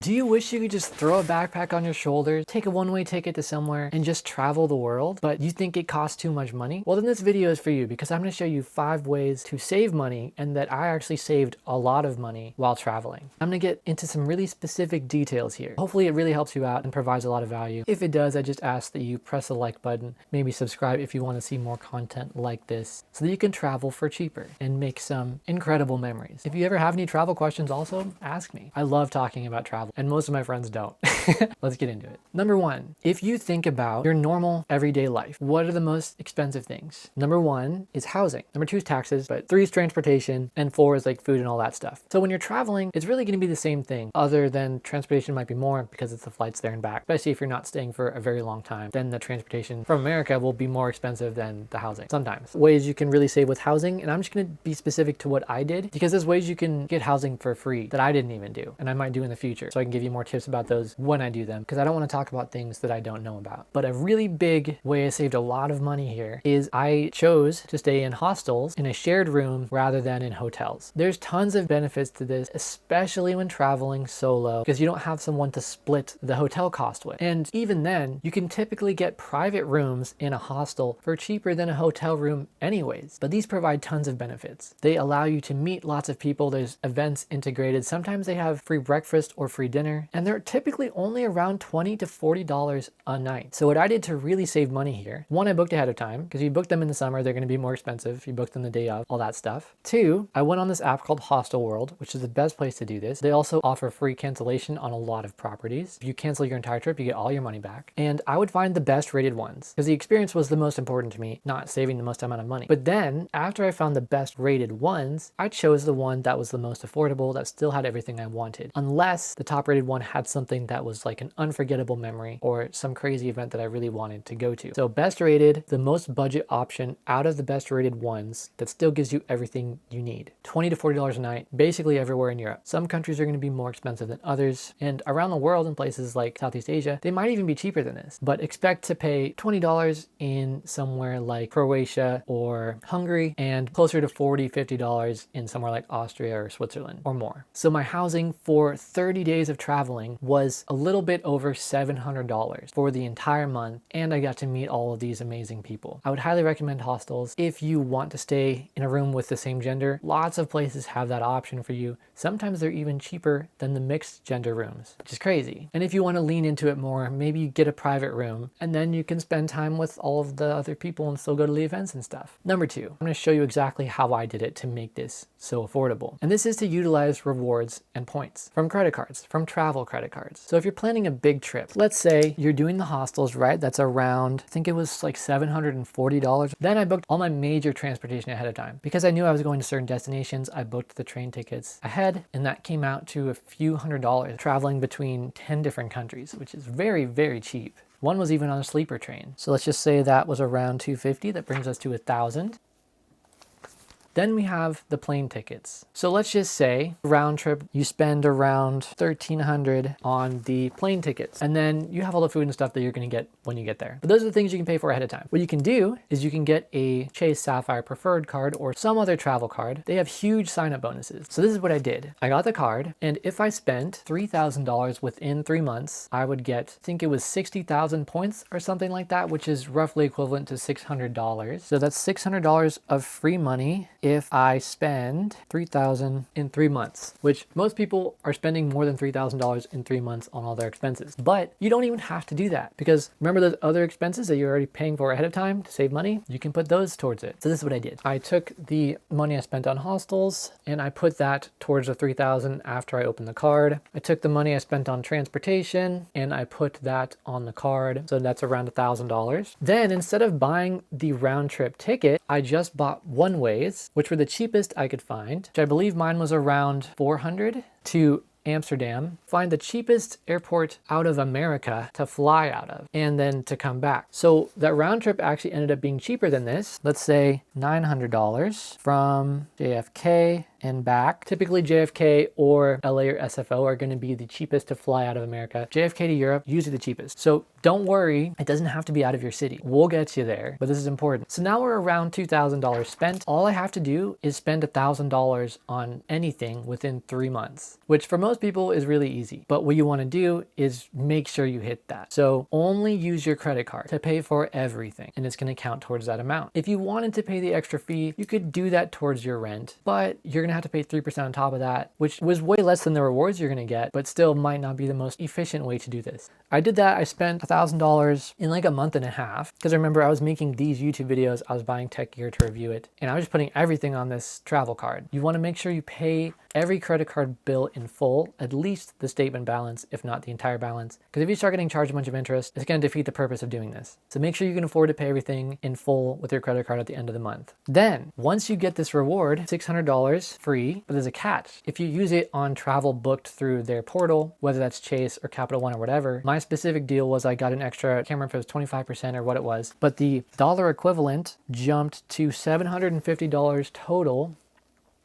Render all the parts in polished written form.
Do you wish you could just throw a backpack on your shoulders, take a one-way ticket to somewhere, and just travel the world, but you think it costs too much money? Well, then this video is for you because I'm going to show you 5 ways to save money and that I actually saved a lot of money while traveling. I'm going to get into some really specific details here. Hopefully it really helps you out and provides a lot of value. If it does, I just ask that you press the like button, maybe subscribe if you want to see more content like this so that you can travel for cheaper and make some incredible memories. If you ever have any travel questions also, ask me. I love talking about travel and most of my friends don't. Let's get into it. Number 1, if you think about your normal everyday life, what are the most expensive things? Number 1 is housing. Number 2 is taxes, but 3 is transportation, and 4 is like food and all that stuff. So when you're traveling, it's really going to be the same thing, other than transportation might be more because it's the flights there and back. Especially if you're not staying for a very long time, then the transportation from America will be more expensive than the housing. Sometimes. Ways you can really save with housing, and I'm just going to be specific to what I did because there's ways you can get housing for free that I didn't even do and I might do in the future. So I can give you more tips about those when I do them because I don't want to talk about things that I don't know about. But a really big way I saved a lot of money here is I chose to stay in hostels in a shared room rather than in hotels. There's tons of benefits to this, especially when traveling solo because you don't have someone to split the hotel cost with. And even then, you can typically get private rooms in a hostel for cheaper than a hotel room anyways. But these provide tons of benefits. They allow you to meet lots of people. There's events integrated. Sometimes they have free breakfast or free dinner, and they're typically only around $20 to $40 a night. So what I did to really save money here, 1, I booked ahead of time because if you book them in the summer, they're going to be more expensive. If you book them the day of, all that stuff. 2, I went on this app called Hostel World, which is the best place to do this. They also offer free cancellation on a lot of properties. If you cancel your entire trip, you get all your money back. And I would find the best rated ones because the experience was the most important to me, not saving the most amount of money. But then after I found the best rated ones, I chose the one that was the most affordable, that still had everything I wanted, unless the top rated one had something that was like an unforgettable memory or some crazy event that I really wanted to go to. So best rated, the most budget option out of the best rated ones that still gives you everything you need. $20 to $40 a night, basically everywhere in Europe. Some countries are going to be more expensive than others, and around the world in places like Southeast Asia, they might even be cheaper than this, but expect to pay $20 in somewhere like Croatia or Hungary and closer to $40, $50 in somewhere like Austria or Switzerland or more. So my housing for 30 days of traveling was a little bit over $700 for the entire month, and I got to meet all of these amazing people. I would highly recommend hostels if you want to stay in a room with the same gender. Lots of places have that option for you. Sometimes they're even cheaper than the mixed gender rooms, which is crazy. And if you want to lean into it more, maybe you get a private room and then you can spend time with all of the other people and still go to the events and stuff. Number 2, I'm going to show you exactly how I did it to make this so affordable. And this is to utilize rewards and points from credit cards, from travel credit cards. So if you're planning a big trip, let's say you're doing the hostels, right? That's around, I think it was like $740. Then I booked all my major transportation ahead of time. Because I knew I was going to certain destinations, I booked the train tickets ahead, and that came out to a few $100s traveling between 10 different countries, which is very, very cheap. One was even on a sleeper train. So let's just say that was around $250. That brings us to $1,000. Then we have the plane tickets. So let's just say round trip, you spend around $1,300 on the plane tickets. And then you have all the food and stuff that you're gonna get when you get there. But those are the things you can pay for ahead of time. What you can do is you can get a Chase Sapphire Preferred card or some other travel card. They have huge sign-up bonuses. So this is what I did. I got the card, and if I spent $3,000 within 3 months, I would get, I think it was 60,000 points or something like that, which is roughly equivalent to $600. So that's $600 of free money if I spend $3,000 in 3 months, which most people are spending more than $3,000 in 3 months on all their expenses. But you don't even have to do that because remember those other expenses that you're already paying for ahead of time to save money? You can put those towards it. So this is what I did. I took the money I spent on hostels and I put that towards the $3,000 after I opened the card. I took the money I spent on transportation and I put that on the card. So that's around $1,000. Then instead of buying the round trip ticket, I just bought one-ways, which were the cheapest I could find, which I believe mine was around $400 to Amsterdam, find the cheapest airport out of America to fly out of, and then to come back. So that round trip actually ended up being cheaper than this. Let's say $900 from JFK and back. Typically JFK or LA or SFO are going to be the cheapest to fly out of America. JFK to Europe, usually the cheapest. So don't worry, it doesn't have to be out of your city. We'll get you there, but this is important. So now we're around $2,000 spent. All I have to do is spend $1,000 on anything within 3 months, which for most people is really easy. But what you want to do is make sure you hit that. So only use your credit card to pay for everything, and it's going to count towards that amount. If you wanted to pay the extra fee, you could do that towards your rent, but you're going to have to pay 3% on top of that, which was way less than the rewards you're going to get, but still might not be the most efficient way to do this. I did that. I spent $1,000 in like a month and a half because I remember I was making these YouTube videos. I was buying tech gear to review it, and I was just putting everything on this travel card. You want to make sure you pay every credit card bill in full, at least the statement balance, if not the entire balance. Because if you start getting charged a bunch of interest, it's going to defeat the purpose of doing this. So make sure you can afford to pay everything in full with your credit card at the end of the month. Then, once you get this reward, $600 free, but there's a catch. If you use it on travel booked through their portal, whether that's Chase or Capital One or whatever, my specific deal was I got an extra, I can't remember if it was 25% or what it was, but the dollar equivalent jumped to $750 total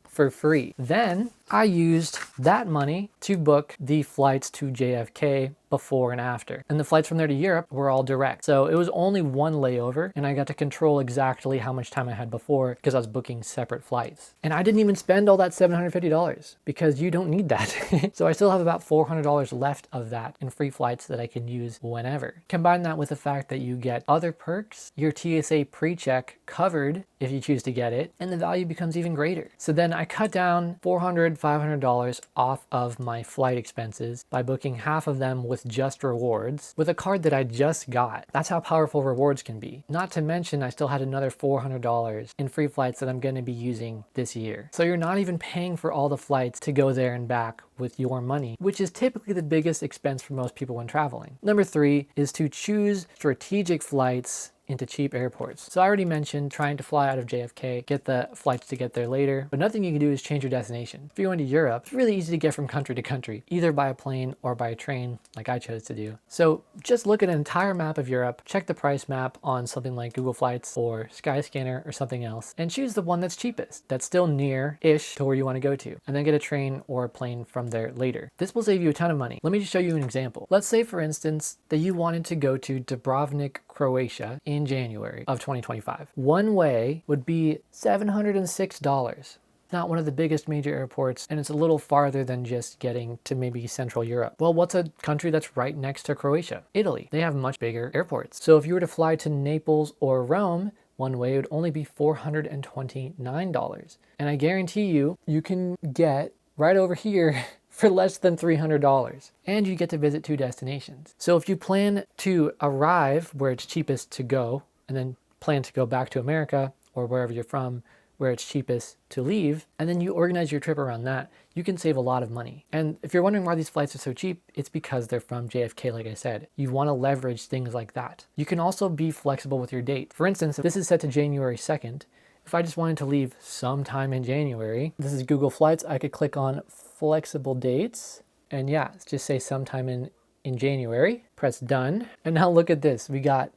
for free. Then I used that money to book the flights to JFK before and after. And the flights from there to Europe were all direct. So it was only one layover, and I got to control exactly how much time I had before because I was booking separate flights. And I didn't even spend all that $750 because you don't need that. So I still have about $400 left of that in free flights that I can use whenever. Combine that with the fact that you get other perks, your TSA pre-check covered if you choose to get it, and the value becomes even greater. So then I cut down $400, $500 off of my flight expenses by booking half of them with just rewards with a card that I just got. That's how powerful rewards can be. Not to mention I still had another $400 in free flights that I'm going to be using this year. So you're not even paying for all the flights to go there and back with your money, which is typically the biggest expense for most people when traveling. Number 3 is to choose strategic flights into cheap airports. So I already mentioned trying to fly out of JFK, get the flights to get there later, but nothing you can do is change your destination. If you're going to Europe, it's really easy to get from country to country, either by a plane or by a train, like I chose to do. So just look at an entire map of Europe, check the price map on something like Google Flights or Skyscanner or something else, and choose the one that's cheapest, that's still near-ish to where you want to go to, and then get a train or a plane from there later. This will save you a ton of money. Let me just show you an example. Let's say, for instance, that you wanted to go to Dubrovnik, Croatia in January of 2025. One way would be $706. Not one of the biggest major airports, and it's a little farther than just getting to maybe Central Europe. Well, what's a country that's right next to Croatia? Italy. They have much bigger airports. So if you were to fly to Naples or Rome, one way would only be $429. And I guarantee you, you can get right over here for less than $300, and you get to visit 2 destinations. So if you plan to arrive where it's cheapest to go, and then plan to go back to America or wherever you're from, where it's cheapest to leave, and then you organize your trip around that, you can save a lot of money. And if you're wondering why these flights are so cheap, it's because they're from JFK, like I said. You want to leverage things like that. You can also be flexible with your date. For instance, if this is set to January 2nd, if I just wanted to leave sometime in January, this is Google Flights, I could click on flexible dates, and yeah, just say sometime in January, press done. And now look at this. We got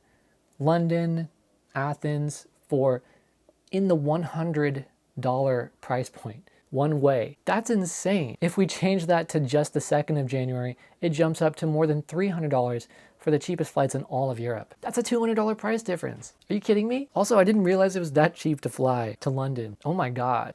London, Athens for in the $100 price point. One way. That's insane. If we change that to just the 2nd of January, it jumps up to more than $300 for the cheapest flights in all of Europe. That's a $200 price difference. Are you kidding me? Also, I didn't realize it was that cheap to fly to London. Oh my God.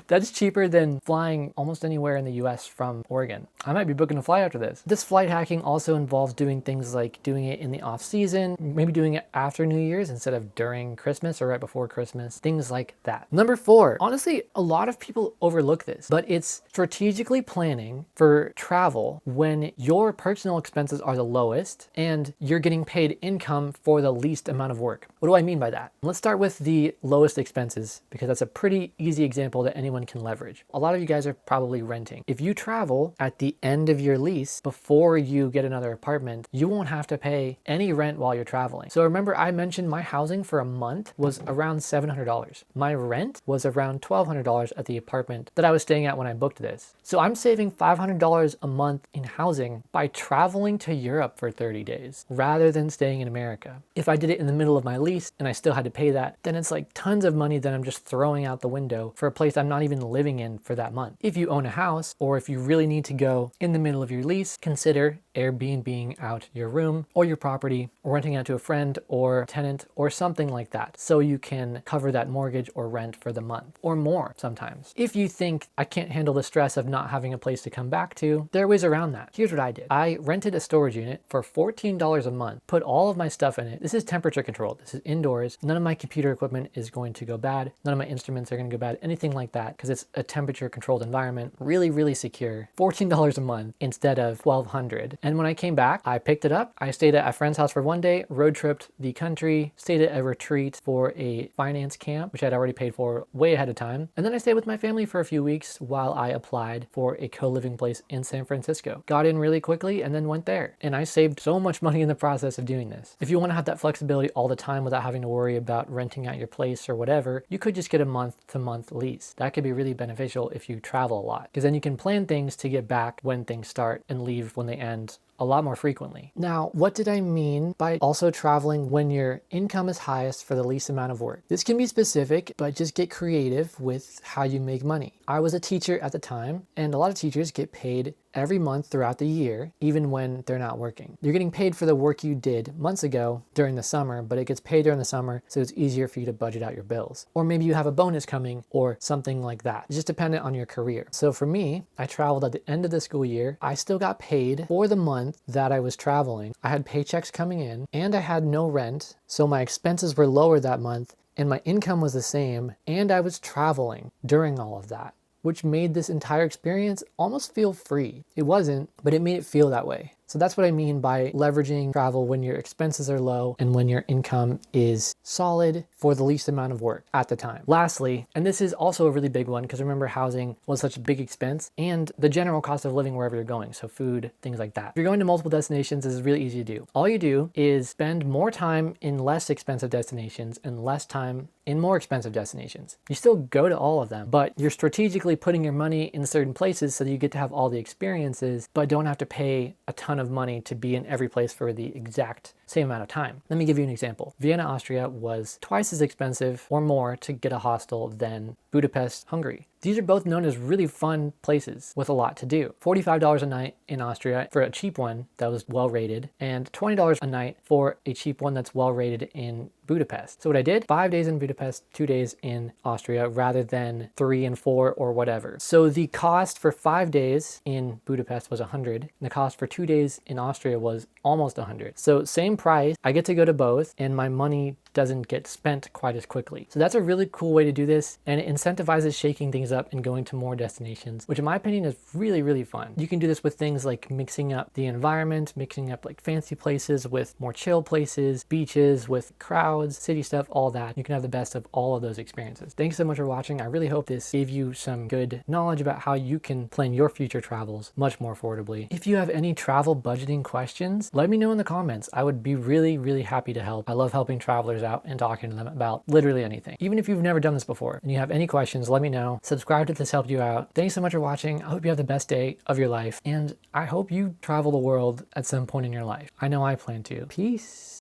That's cheaper than flying almost anywhere in the US from Oregon. I might be booking a flight after this. This flight hacking also involves doing things like doing it in the off season, maybe doing it after New Year's instead of during Christmas or right before Christmas, things like that. Number 4, honestly, a lot of people overlook this, but it's strategically planning for travel when your personal expenses are the lowest and you're getting paid income for the least amount of work. What do I mean by that? Let's start with the lowest expenses because that's a pretty easy example that anyone can leverage. A lot of you guys are probably renting. If you travel at the end of your lease before you get another apartment, you won't have to pay any rent while you're traveling. So remember I mentioned my housing for a month was around $700. My rent was around $1,200 at the apartment that I was staying at when I booked this. So I'm saving $500 a month in housing by traveling to Europe for for 30 days rather than staying in America. If I did it in the middle of my lease and I still had to pay that, then it's like tons of money that I'm just throwing out the window for a place I'm not even living in for that month. If you own a house, or if you really need to go in the middle of your lease, consider Airbnb-ing out your room or your property, or renting out to a friend or tenant or something like that, so you can cover that mortgage or rent for the month or more sometimes. If you think I can't handle the stress of not having a place to come back to, there are ways around that. Here's what I did. I rented a storage unit for $14 a month, put all of my stuff in it. This is temperature controlled. This is indoors. None of my computer equipment is going to go bad. None of my instruments are going to go bad, anything like that, because it's a temperature controlled environment. Really, really secure. $14 a month instead of $1,200. And when I came back, I picked it up. I stayed at a friend's house for one day, road tripped the country, stayed at a retreat for a finance camp, which I'd already paid for way ahead of time. And then I stayed with my family for a few weeks while I applied for a co-living place in San Francisco. Got in really quickly and then went there. And I saved so much money in the process of doing this. If you want to have that flexibility all the time without having to worry about renting out your place or whatever, you could just get a month-to-month lease. That could be really beneficial if you travel a lot, because then you can plan things to get back when things start and leave when they end a lot more frequently. Now, what did I mean by also traveling when your income is highest for the least amount of work? This can be specific, but just get creative with how you make money. I was a teacher at the time, and a lot of teachers get paid every month throughout the year, even when they're not working. You're getting paid for the work you did months ago during the summer, but it gets paid during the summer, so it's easier for you to budget out your bills. Or maybe you have a bonus coming or something like that. It's just dependent on your career. So for me, I traveled at the end of the school year. I still got paid for the month that I was traveling. I had paychecks coming in and I had no rent, so my expenses were lower that month and my income was the same, and I was traveling during all of that, which made this entire experience almost feel free. It wasn't, but it made it feel that way. So that's what I mean by leveraging travel when your expenses are low and when your income is solid for the least amount of work at the time. Lastly, and this is also a really big one, because remember, housing was such a big expense, and the general cost of living wherever you're going, so food, things like that. If you're going to multiple destinations, this is really easy to do. All you do is spend more time in less expensive destinations and less time in more expensive destinations. You still go to all of them, but you're strategically putting your money in certain places so that you get to have all the experiences, but don't have to pay a ton of money to be in every place for the exact same amount of time. Let me give you an example. Vienna, Austria was twice as expensive or more to get a hostel than Budapest, Hungary. These are both known as really fun places with a lot to do. $45 a night in Austria for a cheap one that was well rated, and $20 a night for a cheap one that's well rated in Budapest. So what I did, 5 days in Budapest, 2 days in Austria, rather than 3 and 4 or whatever. So the cost for 5 days in Budapest was $100, and the cost for 2 days in Austria was almost $100. So same price, I get to go to both, and my money doesn't get spent quite as quickly. So that's a really cool way to do this, and it incentivizes shaking things up and going to more destinations, which in my opinion is really, really fun. You can do this with things like mixing up the environment, mixing up like fancy places with more chill places, beaches with crowds, city stuff, all that. You can have the best of all of those experiences. Thanks so much for watching. I really hope this gave you some good knowledge about how you can plan your future travels much more affordably. If you have any travel budgeting questions, let me know in the comments. I would be really, really happy to help. I love helping travelers out and talking to them about literally anything. Even if you've never done this before and you have any questions, let me know. Subscribe if this helped you out. Thanks so much for watching. I hope you have the best day of your life, and I hope you travel the world at some point in your life. I know I plan to. Peace.